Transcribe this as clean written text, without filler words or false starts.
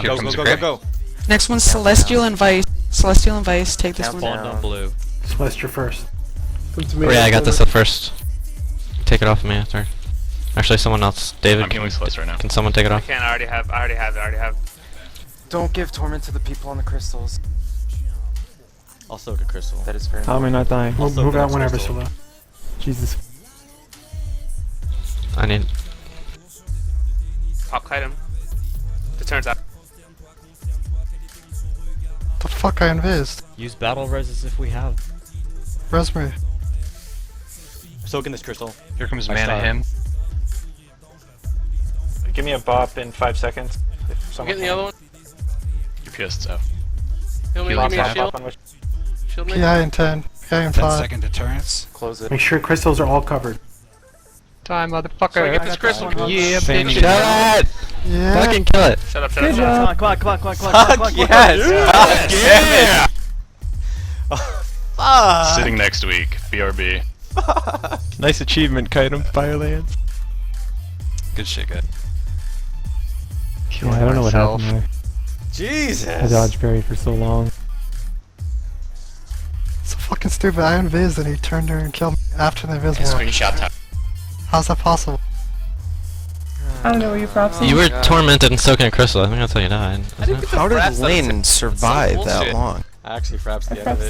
Go, go, go, go, go. Next one's Celestial and Vice. Celestial and Vice, take this one. Bond on blue. Celestia first. Oh, yeah, I got this up first. Take it off of me after. Actually, someone else. David, I'm healing Celeste right now. can someone take it I off? can't. I already have. Don't give torment to the people on the crystals. I'll soak a crystal. That is very How am I not dying? Move, Also move out next whenever, crystal. Sula. Jesus. I need. Pop kite him. The turn's out. The fuck I invised? Use battle res if we have. Raspberry. Soaking this crystal. Here comes I Mana saw it. Him. Give me a bop in 5 seconds. I'm getting the other one. You're pissed, so. Heal me, Bop, give me a bop, shield. Bop on which- Shield me. PI in 10. PI in 10 5. second deterrence. Close it. Make sure crystals are all covered. Time, motherfucker. So I get this crystal. Yeah, Fanny. bitch. Shut it! Yeah. Fucking kill it! Shut up, shut up, shut up. Come on, come on, come on, come on, come on, come on, come on, come on. Yes! Fuck! Sitting next week. BRB. Nice achievement, Kaitum. Firelands. Good shit, good. Yeah, I don't know what happened there. Jesus! I dodged Barry for so long. So fucking stupid. I invised and he turned her and killed me after the invisible. Screenshot time. How's that possible? I don't know where you props You were tormented and soaking a crystal. I think that's how you died. Isn't it? How did Lane survive that long? I actually fraps the end of it.